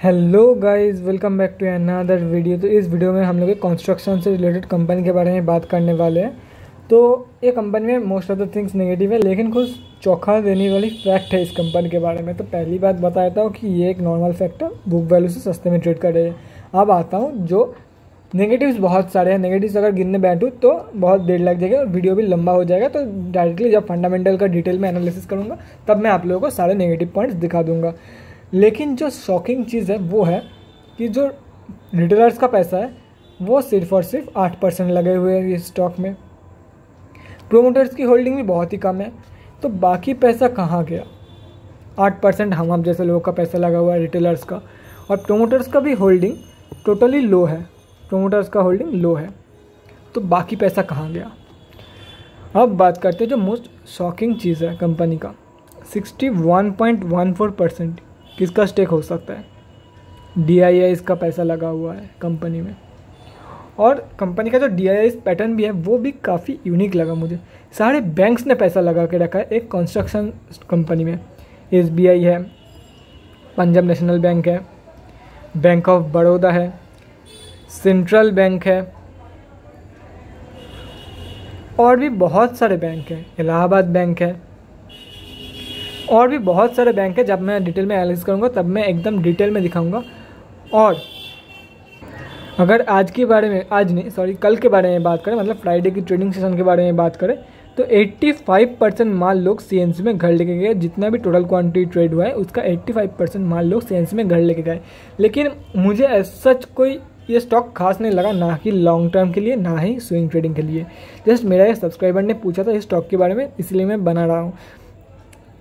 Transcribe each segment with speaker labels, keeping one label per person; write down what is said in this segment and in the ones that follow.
Speaker 1: Hello guys, welcome back to another video. तो इस video में हम लोग एक कंस्ट्रक्शन से रिलेटेड कंपनी के बारे में बात करने वाले हैं। तो ये कंपनी में most of the things negative है, लेकिन कुछ चौंका देने वाली फैक्ट है इस कंपनी के बारे में। तो पहली बात बता देता हूँ कि ये एक नॉर्मल फैक्ट है, बुक वैल्यू से सस्ते में ट्रेड कर रहे हैं। अब आता हूँ जो नेगेटिव्स बहुत सारे हैं। नेगेटिव्स अगर गिनने बैठूँ तो बहुत देर लग जाएगा और वीडियो भी लंबा हो जाएगा। तो डायरेक्टली जब फंडामेंटल का डिटेल में एनालिसिस करूँगा तब मैं आप लोगों को सारे नेगेटिव पॉइंट्स दिखा दूंगा। लेकिन जो शॉकिंग चीज़ है वो है कि जो रिटेलर्स का पैसा है वो सिर्फ और सिर्फ 8% लगे हुए हैं इस स्टॉक में। प्रोमोटर्स की होल्डिंग भी बहुत ही कम है। तो बाकी पैसा कहाँ गया? 8% हम आप जैसे लोगों का पैसा लगा हुआ है रिटेलर्स का, और प्रोमोटर्स का भी होल्डिंग टोटली लो है। प्रोमोटर्स का होल्डिंग लो है, तो बाकी पैसा कहाँ गया? अब बात करते हैं जो मोस्ट शॉकिंग चीज़ है कंपनी का। 61.14% किसका स्टेक हो सकता है? DIIs का पैसा लगा हुआ है कंपनी में। और कंपनी का जो DIIs पैटर्न भी है वो भी काफ़ी यूनिक लगा मुझे। सारे बैंक्स ने पैसा लगा के रखा है एक कंस्ट्रक्शन कंपनी में। SBI है, पंजाब नेशनल बैंक है, बैंक ऑफ बड़ौदा है, सेंट्रल बैंक है, और भी बहुत सारे बैंक हैं, इलाहाबाद बैंक है, और भी बहुत सारे बैंक है। जब मैं डिटेल में एनालिसिस करूँगा तब मैं एकदम डिटेल में दिखाऊंगा। और अगर आज के बारे में कल के बारे में बात करें, मतलब फ्राइडे की ट्रेडिंग सेशन के बारे में बात करें, तो 85% माल लोग CNC में घर लेके गए। जितना भी टोटल क्वांटिटी ट्रेड हुआ है उसका 85% माल लोग CNC में घर लेके गए। लेकिन मुझे ऐसा कोई ये स्टॉक खास नहीं लगा, ना कि लॉन्ग टर्म के लिए ना ही स्विंग ट्रेडिंग के लिए। जस्ट मेरा एक सब्सक्राइबर ने पूछा था इस स्टॉक के बारे में, इसलिए मैं बना रहा हूँ।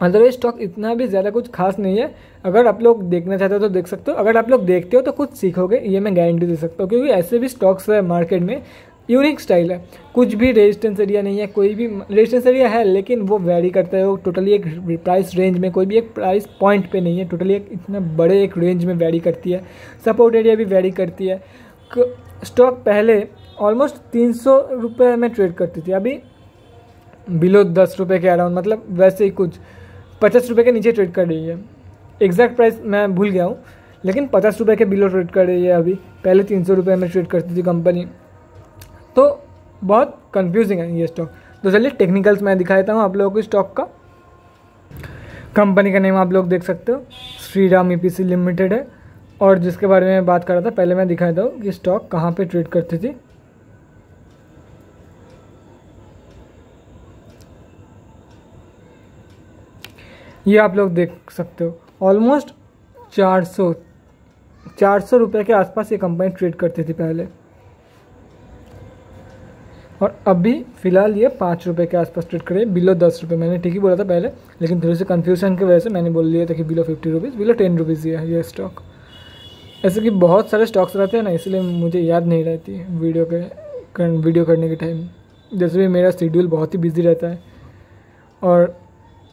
Speaker 1: अदरवाइज स्टॉक इतना भी ज़्यादा कुछ खास नहीं है। अगर आप लोग देखना चाहते हो तो देख सकते हो, अगर आप लोग देखते हो तो कुछ सीखोगे, ये मैं गारंटी दे सकता हूँ। क्योंकि ऐसे भी स्टॉक्स है मार्केट में, यूनिक स्टाइल है। कुछ भी रेजिस्टेंस एरिया नहीं है, कोई भी रेजिस्टेंस एरिया है लेकिन वो वेरी करता है। वो टोटली एक प्राइस रेंज में, कोई भी एक प्राइस पॉइंट पे नहीं है, टोटली एक इतना बड़े एक रेंज में वेरी करती है। सपोर्ट एरिया भी वेरी करती है। स्टॉक पहले ऑलमोस्ट 300 रुपये में ट्रेड करती थी, अभी बिलो 10 रुपये के अराउंड, मतलब वैसे ही कुछ 50 रुपये के नीचे ट्रेड कर रही है। एग्जैक्ट प्राइस मैं भूल गया हूँ, लेकिन 50 रुपये के बिलो ट्रेड कर रही है अभी। पहले 300 रुपये में ट्रेड करती थी कंपनी। तो बहुत कंफ्यूजिंग है ये स्टॉक। तो चलिए टेक्निकल्स मैं दिखा देता हूँ आप लोगों को स्टॉक का। कंपनी का नेम आप लोग देख सकते हो, श्रीराम EPC लिमिटेड है। और जिसके बारे में बात कर रहा था पहले मैं दिखा देता हूँ कि स्टॉक कहाँ पे ट्रेड करती थी। ये आप लोग देख सकते हो, ऑलमोस्ट 400 रुपये के आसपास ये कंपनी ट्रेड करती थी पहले, और अभी फ़िलहाल ये 5 रुपये के आसपास ट्रेड करे, बिलो 10 रुपये। मैंने ठीक ही बोला था पहले, लेकिन थोड़ी सी कन्फ्यूजन की वजह से मैंने बोल दिया था कि बिलो 50 रुपीज़, बिलो 10 रुपीज़ ही है ये स्टॉक। ऐसे कि बहुत सारे स्टॉक्स रहते हैं ना, इसलिए मुझे याद नहीं रहती वीडियो करने के टाइम। जैसे भी मेरा शेड्यूल बहुत ही बिजी रहता है, और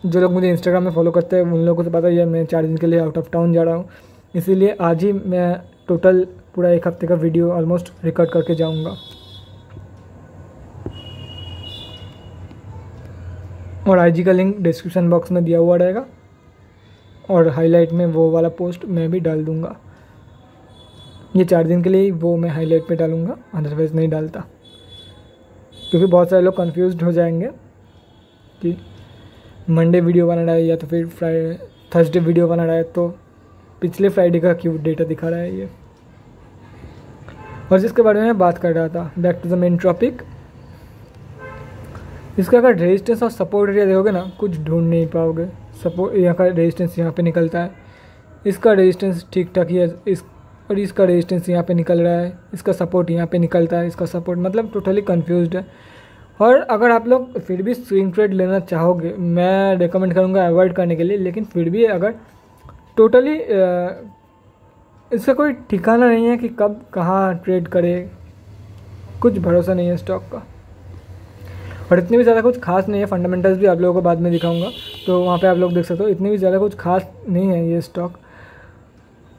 Speaker 1: जो लोग मुझे इंस्टाग्राम में फॉलो करते हैं उन लोगों को तो पता ही है मैं 4 दिन के लिए आउट ऑफ टाउन जा रहा हूँ। इसीलिए आज ही मैं टोटल पूरा 1 हफ्ते का वीडियो ऑलमोस्ट रिकॉर्ड करके जाऊँगा। और IG का लिंक डिस्क्रिप्शन बॉक्स में दिया हुआ रहेगा, और हाईलाइट में वो वाला पोस्ट मैं भी डाल दूँगा। ये 4 दिन के लिए वो मैं हाईलाइट पे डालूँगा, अदरवाइज़ नहीं डालता। क्योंकि बहुत सारे लोग कंफ्यूज्ड हो जाएंगे कि मंडे वीडियो बना रहा है या तो फिर थर्सडे वीडियो बना रहा है, तो पिछले फ्राइडे का क्यों डेटा दिखा रहा है ये। और जिसके बारे में मैं बात कर रहा था, back to the main topic. इसका अगर रेजिस्टेंस और सपोर्ट एरिया देखोगे ना, कुछ ढूंढ नहीं पाओगे। सपोर्ट यहाँ का रेजिस्टेंस यहाँ पे निकलता है, इसका रेजिस्टेंस ठीक ठाक ही है, और इसका रेजिस्टेंस यहाँ पे निकल रहा है, इसका सपोर्ट यहाँ पे निकलता है, इसका सपोर्ट, मतलब टोटली कंफ्यूज्ड है। और अगर आप लोग फिर भी स्विंग ट्रेड लेना चाहोगे, मैं रेकमेंड करूँगा अवॉइड करने के लिए। लेकिन फिर भी अगर टोटली इसका कोई ठिकाना नहीं है कि कब कहाँ ट्रेड करे, कुछ भरोसा नहीं है स्टॉक का। और इतनी भी ज़्यादा कुछ खास नहीं है। फंडामेंटल्स भी आप लोगों को बाद में दिखाऊंगा, तो वहाँ पे आप लोग देख सकते हो इतनी भी ज़्यादा कुछ खास नहीं है ये स्टॉक।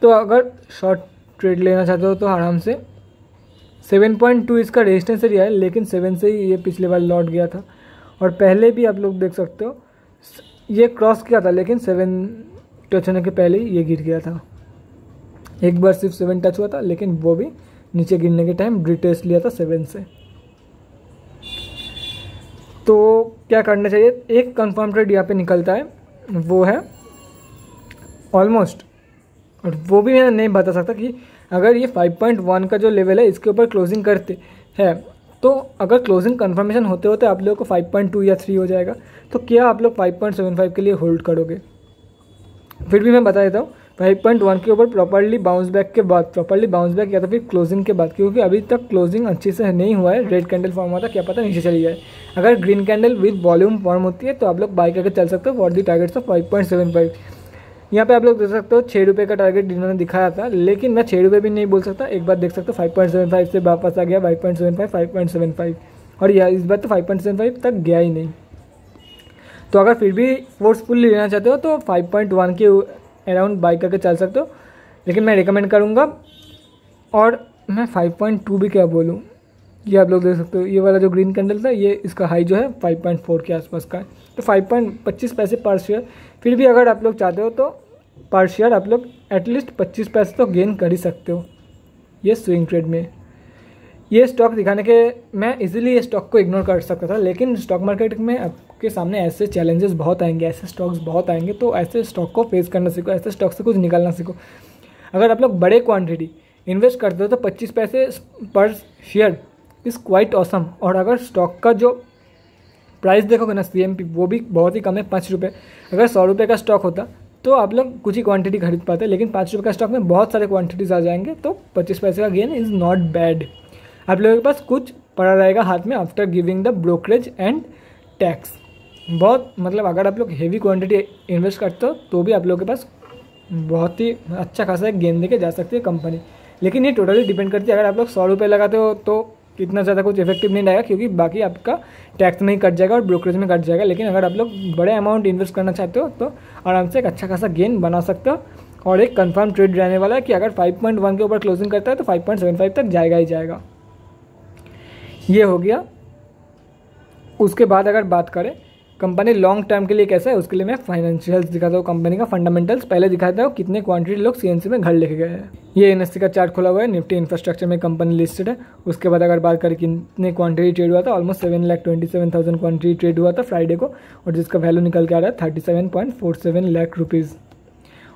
Speaker 1: तो अगर शॉर्ट ट्रेड लेना चाहते हो तो आराम से 7.2 इसका रेजिस्टेंस एरिया है, लेकिन 7 से ही ये पिछले बार लौट गया था। और पहले भी आप लोग देख सकते हो ये क्रॉस किया था, लेकिन 7 टच होने के पहले ही ये गिर गया था। एक बार सिर्फ 7 टच हुआ था, लेकिन वो भी नीचे गिरने के टाइम रिटेस्ट लिया था 7 से। तो क्या करना चाहिए, एक कंफर्म ट्रेड यहाँ पे निकलता है, वो है ऑलमोस्ट, और वो भी मैं नहीं बता सकता कि अगर ये 5.1 का जो लेवल है इसके ऊपर क्लोजिंग करते हैं तो अगर क्लोजिंग कंफर्मेशन होते होते आप लोगों को 5.2 या 3 हो जाएगा, तो क्या आप लोग 5.75 के लिए होल्ड करोगे? फिर भी मैं बता देता हूँ 5.1 के ऊपर प्रॉपर्ली बाउंस बैक के बाद, प्रॉपर्ली बाउंस बैक या तो फिर क्लोजिंग के बाद, क्योंकि अभी तक क्लोजिंग अच्छे से नहीं हुआ है, रेड कैंडल फॉर्म हुआ था, क्या पता नीचे चली जाए। अगर green candle with volume form होती है तो आप लोग बाई करके चल सकते हो फॉर दी टारगेट्स ऑफ 5.75। यहाँ पे आप लोग देख सकते हो 6 रुपये का टारगेट इन्होंने दिखाया था, लेकिन मैं 6 रुपये भी नहीं बोल सकता, एक बार देख सकते हो 5.75 से वापस आ गया 5.75, 5.75, और यह इस बार तो 5.75 तक गया ही नहीं। तो अगर फिर भी फोर्सफुली लेना चाहते हो तो 5.1 के अराउंड बाई करके चल सकते हो, लेकिन मैं रिकमेंड करूँगा। और मैं 5.2 भी क्या बोलूँ, ये आप लोग देख सकते हो, ये वाला जो ग्रीन कैंडल था ये इसका हाई जो है 5.4 के आसपास का है, तो 5.25 पैसे पर शेयर। फिर भी अगर आप लोग चाहते हो तो पर शेयर आप लोग एटलीस्ट 25 पैसे तो गेन कर ही सकते हो ये स्विंग ट्रेड में। ये स्टॉक दिखाने के मैं इजीली ये स्टॉक को इग्नोर कर सकता था, लेकिन स्टॉक मार्केट में आपके सामने ऐसे चैलेंजेस बहुत आएंगे, ऐसे स्टॉक्स बहुत आएंगे, तो ऐसे स्टॉक को फेस करना सीखो, ऐसे स्टॉक से कुछ निकालना सीखो। अगर आप लोग बड़े क्वांटिटी इन्वेस्ट करते हो तो 25 पैसे पर शेयर इज़ क्वाइट ऑसम। और अगर स्टॉक का जो प्राइस देखोगे ना CMP, वो भी बहुत ही कम है, 5 रुपये। अगर 100 रुपये का स्टॉक होता तो आप लोग कुछ ही क्वांटिटी खरीद पाते, लेकिन 5 रुपये का स्टॉक में बहुत सारे क्वांटिटीज आ जाएंगे, तो 25 पैसे का गेन इज़ नॉट बैड। आप लोगों के पास कुछ पड़ा रहेगा हाथ में after giving the brokerage and tax. बहुत मतलब अगर आप लोग हेवी क्वांटिटी इन्वेस्ट करते हो तो भी आप लोगों के पास बहुत ही अच्छा खासा गेन देके जा सकती है कंपनी। लेकिन ये टोटली डिपेंड करती है, अगर आप लोग 100 रुपये लगाते हो तो इतना ज़्यादा कुछ इफेक्टिव नहीं रहेगा, क्योंकि बाकी आपका टैक्स में ही कट जाएगा और ब्रोकरेज में कट जाएगा। लेकिन अगर आप लोग बड़े अमाउंट इन्वेस्ट करना चाहते हो तो आराम से एक अच्छा खासा गेन बना सकते हो। और एक कंफर्म ट्रेड रहने वाला है कि अगर 5.1 के ऊपर क्लोजिंग करता है तो 5.75 तक जाएगा ही जाएगा। ये हो गया। उसके बाद अगर बात करें कंपनी लॉन्ग टर्म के लिए कैसा है, उसके लिए मैं फाइनेंशियल्स दिखाता हूँ, कंपनी का फंडामेंटल्स पहले दिखाता हूँ, कितने क्वांटिटी लोग CNC में घर लेके गए हैं। ये NSE का चार्ट खुला हुआ है, निफ्टी इंफ्रास्ट्रक्चर में कंपनी लिस्टेड है। उसके बाद अगर बात करें कितने क्वांटिटी ट्रेड हुआ था, ऑलमोस्ट 7,27,000 क्वांटिटी ट्रेड हुआ था फ्राइडे को, और जिसका वैल्यू निकल के आ रहा है 37.47 लाख रुपीज़।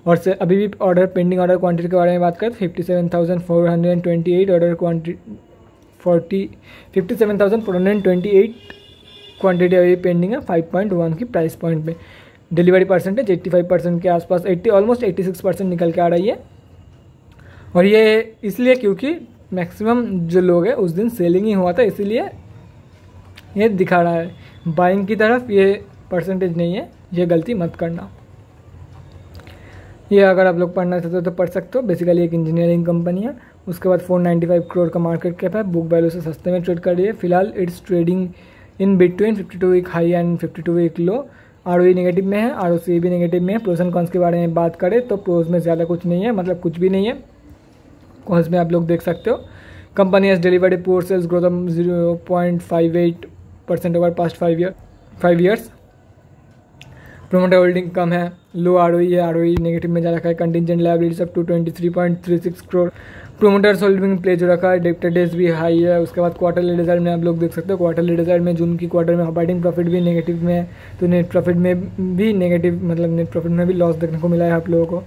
Speaker 1: और से अभी भी ऑर्डर पेंडिंग ऑर्डर क्वांटिटी के बारे में बात करें तो 57,428 ऑर्डर क्वांटिटी 57,428 क्वांटिटी अभी पेंडिंग है 5.1 की प्राइस पॉइंट में। डिलीवरी परसेंटेज 85% के आसपास, 80 ऑलमोस्ट 86% निकल के आ रही है। और ये इसलिए क्योंकि मैक्सिमम जो लोग हैं उस दिन सेलिंग ही हुआ था, इसीलिए ये दिखा रहा है। बाइंग की तरफ ये परसेंटेज नहीं है, ये गलती मत करना। ये अगर आप लोग पढ़ना चाहते हो तो पढ़ सकते हो। बेसिकली एक इंजीनियरिंग कंपनी है। उसके बाद 495 करोड़ का मार्केट कैप है, बुक वैल्यू से सस्ते में ट्रेड कर रही है। फिलहाल it's trading in between 52 week high and 52 week low. ROE negative में है, ROCE भी नेगेटिव में है। प्रोस एंड कॉन्स के बारे में बात करें तो प्रोस में ज़्यादा कुछ नहीं है, मतलब कुछ भी नहीं है। कॉन्स में आप लोग देख सकते हो company has delivered a poor sales growth of 0.58% over past 5 years. Promoter holding कम है, लो ROE है, ROE नेगेटिव में जा रखा है। Contingent liabilities up to 23.36 crore. Promoters holding pledge हो रखा है, डेब्टर डेज भी हाई है। उसके बाद क्वार्टरली रिजल्ट में आप लोग देख सकते हो, क्वार्टरली रिजल्ट में जून की क्वार्टर में ऑपरेटिंग प्रॉफिट भी नेगेटिव में है, तो नेट प्रॉफिट में भी नेगेटिव, मतलब नेट प्रॉफिट में भी लॉस देखने को मिला है आप लोगों को।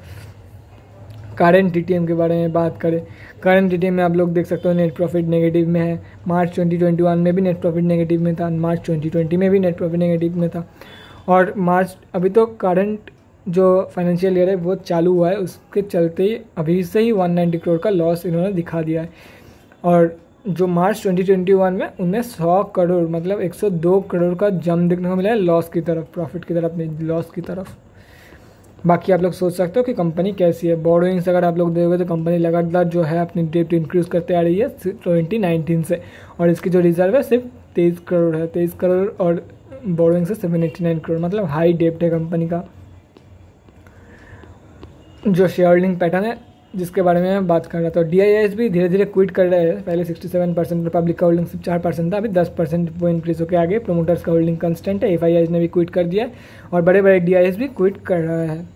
Speaker 1: करंट TTM के बारे में बात करें, करंट TTM में आप लोग देख सकते हो नेट प्रॉफिट नेगेटिव में है। मार्च 2021 में भी नेट प्रॉफिट नेगेटिव में था, मार्च 2020 में भी नेट प्रॉफिट नेगेटिव में था, और मार्च अभी तो करंट जो फाइनेंशियल ईयर है वो चालू हुआ है, उसके चलते ही अभी से ही 190 करोड़ का लॉस इन्होंने दिखा दिया है। और जो मार्च 2021 में उनमें 100 करोड़ मतलब 102 करोड़ का जंप देखने को मिला है लॉस की तरफ, प्रॉफिट की तरफ नहीं, लॉस की तरफ। बाकी आप लोग सोच सकते हो कि कंपनी कैसी है। बोरोइंग्स अगर आप लोग देखोगे तो कंपनी लगातार जो है अपनी डेट इंक्रीज करते आ रही है 2019 से, और इसकी जो रिजर्व है सिर्फ 23 करोड़ है, 23 करोड़, और बोरोइंग से 789 करोड़, मतलब हाई डेप्ट है कंपनी का। जो शेयर होल्डिंग पैटर्न है जिसके बारे में मैं बात कर रहा था, DIIs भी धीरे धीरे क्विट कर रहे हैं। पहले 67%, पब्लिक का होल्डिंग सिर्फ 4% था, अभी 10% वो इंक्रीज होकर आगे। प्रोमोटर्स का होल्डिंग कंस्टेंट है, FIIs ने भी क्विट कर दिया है, और बड़े बड़े DIIs भी क्विट कर रहा है।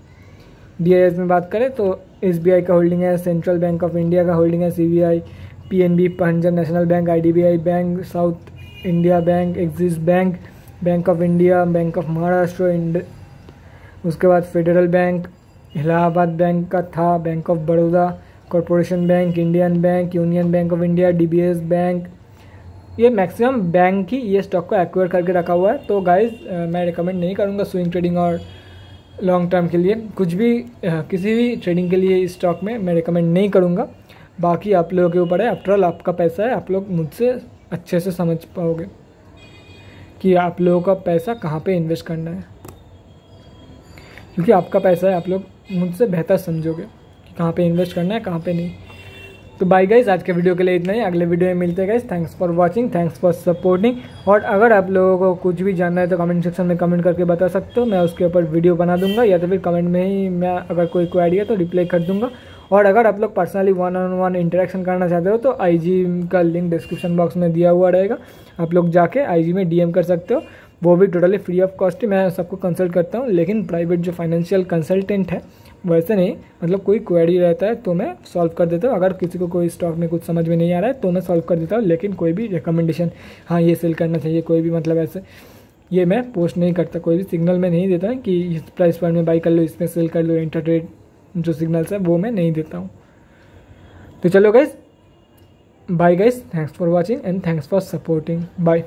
Speaker 1: DIIs में बात करें तो SBI का होल्डिंग है, सेंट्रल बैंक ऑफ इंडिया का होल्डिंग है, CBI, PNB Punjab national bank, IDBI bank, south India bank, axis bank, bank of India, bank of Maharashtra, उसके बाद फेडरल बैंक, इलाहाबाद बैंक का था, bank of Baroda, corporation bank, Indian bank, union bank of India, DBS bank. ये maximum bank ही ये stock को acquire करके रखा हुआ है। तो गाइज मैं रिकमेंड नहीं करूँगा स्विंग ट्रेडिंग और लॉन्ग टर्म के लिए, कुछ भी किसी भी ट्रेडिंग के लिए इस स्टॉक में मैं रिकमेंड नहीं करूँगा। बाकी आप लोगों के ऊपर है, आफ्टर ऑल आपका पैसा है, आप लोग मुझसे अच्छे से समझ पाओगे कि आप लोगों का पैसा कहाँ पे इन्वेस्ट करना है, क्योंकि आपका पैसा है, आप लोग मुझसे बेहतर समझोगे कि कहाँ पे इन्वेस्ट करना है कहाँ पे नहीं। तो बाय गाइस, आज के वीडियो के लिए इतना ही, अगले वीडियो में मिलते हैं guys. Thanks for watching, thanks for supporting. और अगर आप लोगों को कुछ भी जानना है तो कमेंट सेक्शन में कमेंट करके बता सकते हो, मैं उसके ऊपर वीडियो बना दूंगा, या तो फिर कमेंट में ही मैं अगर कोई क्वेरी है तो रिप्लाई कर दूंगा। और अगर आप लोग पर्सनली 1-on-1 इंटरेक्शन करना चाहते हो तो IG का लिंक डिस्क्रिप्शन बॉक्स में दिया हुआ रहेगा, आप लोग जाके IG में DM कर सकते हो, वो भी टोटली फ्री ऑफ कॉस्ट ही मैं सबको कंसल्ट करता हूँ। लेकिन प्राइवेट जो फाइनेंशियल कंसल्टेंट है वैसे नहीं, मतलब कोई क्वेरी रहता है तो मैं सॉल्व कर देता हूँ। अगर किसी को कोई स्टॉक में कुछ समझ में नहीं आ रहा है तो मैं सॉल्व कर देता हूँ, लेकिन कोई भी रिकमेंडेशन हाँ ये सेल करना चाहिए, कोई भी मतलब ऐसे ये मैं पोस्ट नहीं करता, कोई भी सिग्नल में नहीं देता कि इस प्राइस पॉइंट में बाई कर लो, इसमें सेल कर लो, इंटरट्रेड जो सिग्नल्स है वो मैं नहीं देता हूँ। तो चलो guys, bye guys, thanks for watching and thanks for supporting, bye.